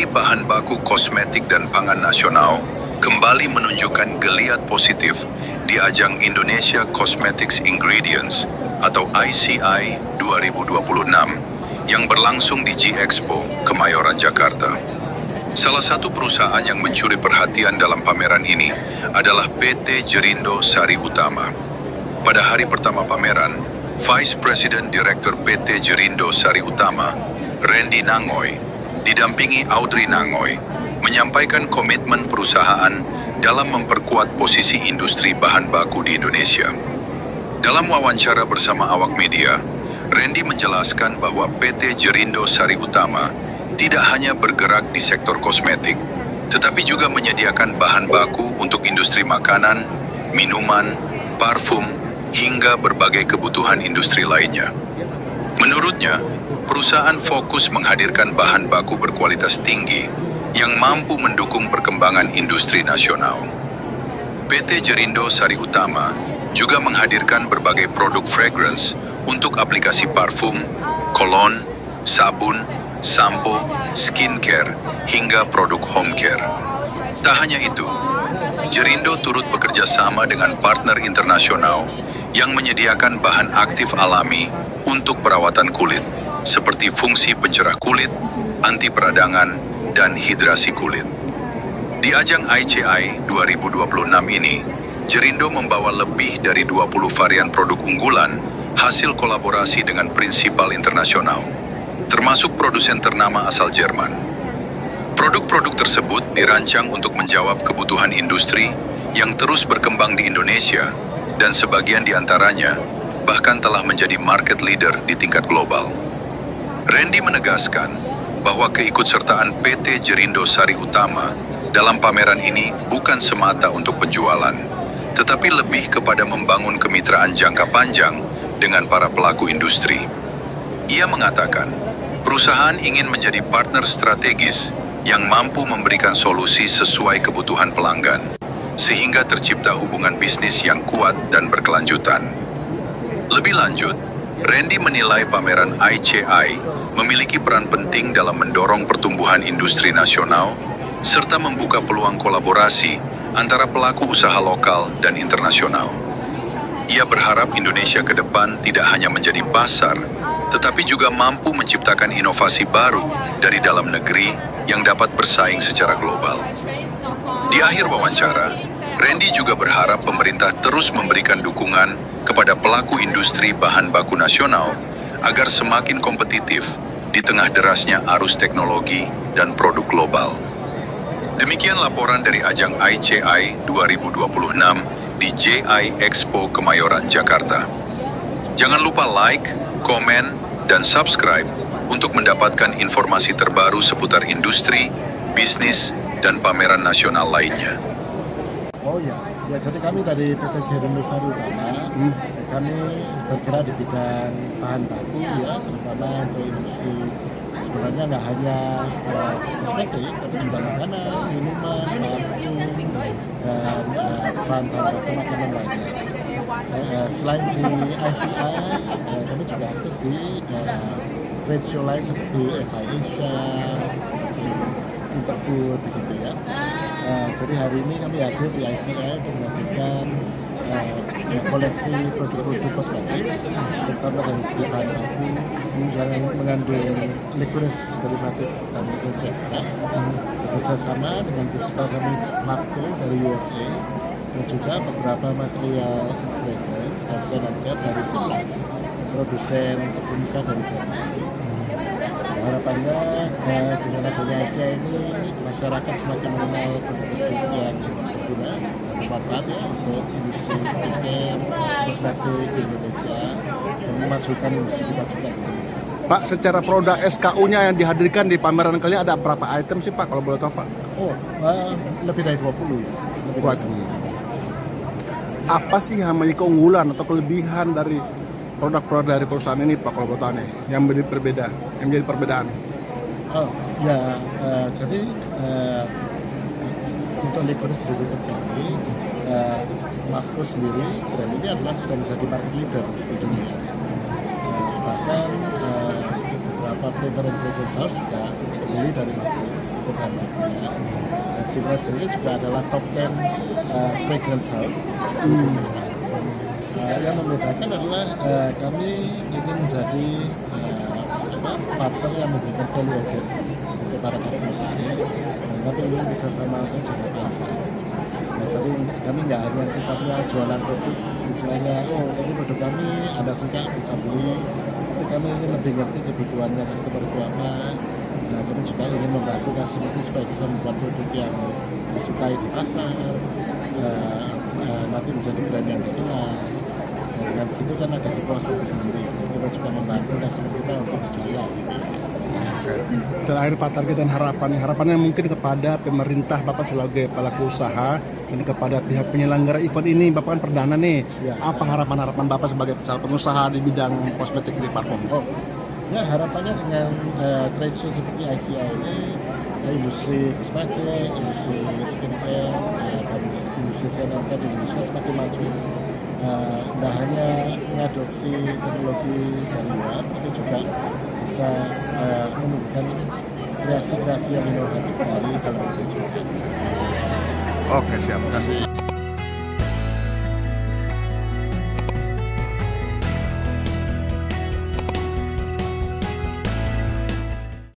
bahan baku kosmetik dan pangan nasional kembali menunjukkan geliat positif di ajang Indonesia Cosmetics Ingredients atau ICI 2026 yang berlangsung di G-Expo, Kemayoran, Jakarta. Salah satu perusahaan yang mencuri perhatian dalam pameran ini adalah PT Jerindo Sari Utama. Pada hari pertama pameran, Vice President Director PT Jerindo Sari Utama, Randy Nangoy, didampingi Audrey Nangoy, menyampaikan komitmen perusahaan dalam memperkuat posisi industri bahan baku di Indonesia. Dalam wawancara bersama awak media, Randy menjelaskan bahwa PT Jerindo Sari Utama tidak hanya bergerak di sektor kosmetik, tetapi juga menyediakan bahan baku untuk industri makanan, minuman, parfum, hingga berbagai kebutuhan industri lainnya. Menurutnya, perusahaan fokus menghadirkan bahan baku berkualitas tinggi yang mampu mendukung perkembangan industri nasional. PT Jerindo Sari Utama juga menghadirkan berbagai produk fragrance untuk aplikasi parfum, kolon, sabun, sampo, skincare, hingga produk home care. Tak hanya itu, Jerindo turut bekerja sama dengan partner internasional yang menyediakan bahan aktif alami untuk perawatan kulit, seperti fungsi pencerah kulit, anti peradangan, dan hidrasi kulit. Di ajang ICI 2026 ini, Jerindo membawa lebih dari 20 varian produk unggulan hasil kolaborasi dengan prinsipal internasional, termasuk produsen ternama asal Jerman. Produk-produk tersebut dirancang untuk menjawab kebutuhan industri yang terus berkembang di Indonesia, dan sebagian di antaranya bahkan telah menjadi market leader di tingkat global. Randy menegaskan bahwa keikutsertaan PT Jerindo Sari Utama dalam pameran ini bukan semata untuk penjualan, tetapi lebih kepada membangun kemitraan jangka panjang dengan para pelaku industri. Ia mengatakan, perusahaan ingin menjadi partner strategis yang mampu memberikan solusi sesuai kebutuhan pelanggan, sehingga tercipta hubungan bisnis yang kuat dan berkelanjutan. Lebih lanjut, Randy menilai pameran ICI memiliki peran penting dalam mendorong pertumbuhan industri nasional, serta membuka peluang kolaborasi antara pelaku usaha lokal dan internasional. Ia berharap Indonesia ke depan tidak hanya menjadi pasar, tetapi juga mampu menciptakan inovasi baru dari dalam negeri yang dapat bersaing secara global. Di akhir wawancara, Randy juga berharap pemerintah terus memberikan dukungan kepada pelaku industri bahan baku nasional agar semakin kompetitif di tengah derasnya arus teknologi dan produk global. Demikian laporan dari ajang ICI 2026 di JI Expo Kemayoran, Jakarta. Jangan lupa like, komen, dan subscribe untuk mendapatkan informasi terbaru seputar industri, bisnis, dan pameran nasional lainnya. Oh ya, jadi kami dari PT Jerindo Sari Utama, kami bergerak di bidang bahan baku ya, terutama untuk industri. Sebenarnya nggak hanya kosmetik, tapi juga makanan, minuman, parfum, dan bahan baku makanan lainnya. Selain di ICI, kami juga aktif di trade show lain seperti FI Asia, Interfood, begitu ya. Jadi hari ini kami hadir di ICI untuk menghadirkan koleksi produk-produk kosmetik, terutama dari segi bahan baku yang mengandung liquid derivatif dan liquid extract, bekerjasama dengan prinsipal kami Marco dari USA, dan juga beberapa material fragrance dan sanitary dari Silas, produsen terkemuka dari Jerman. Harapannya dengan adanya Asia ini masyarakat semakin mengenal produk-produk yang berguna dan bermanfaat ya untuk industri skincare, kosmetik di Indonesia, dan memajukan industri kita juga. Pak, secara produk SKU-nya yang dihadirkan di pameran kali ini ada berapa item sih Pak, kalau boleh tahu Pak? Oh, lebih dari 20 ya. Apa sih yang menjadi keunggulan atau kelebihan dari produk-produk dari perusahaan ini Pak, kalau boleh tahu nih, yang menjadi perbedaan? Oh ya, jadi untuk liquid distributor kami, Marco sendiri brand ini adalah sudah menjadi market leader di dunia. Bahkan beberapa flavor and fragrance house juga beli dari Marco. itu bahan bakunya. Dan Sigma sendiri juga adalah top 10 fragrance house. Yang membedakan adalah kami ingin menjadi partner yang memberikan value added untuk para customer ini. Dan kami ingin bekerjasama untuk jangka panjang. Nah, jadi kami nggak hanya sifatnya jualan produk, istilahnya, oh ini produk kami, Anda suka bisa beli. Tapi kami ingin lebih ngerti kebutuhannya customer itu apa. Nah, kami juga ingin membantu customer itu supaya bisa membuat produk yang disukai di pasar, nanti menjadi brand yang dikenal. Dengan begitu kan ada kepuasan sendiri. Kita juga membantu customer kita untuk berjaya. Terakhir Pak, target dan harapannya mungkin kepada pemerintah Bapak sebagai pelaku usaha dan kepada pihak penyelenggara event ini, Bapak kan perdana nih. Ya. Apa harapan Bapak sebagai pengusaha di bidang kosmetik di parfum? Oh, ya harapannya dengan trade show seperti ICI ini, industri kosmetik, industri skincare, dan industri sanitary di Indonesia semakin maju. Tidak hanya mengadopsi teknologi dari luar, tapi juga bisa menumbuhkan kreasi-kreasi yang inovatif dari dalam industri. Oke, siap. Terima kasih.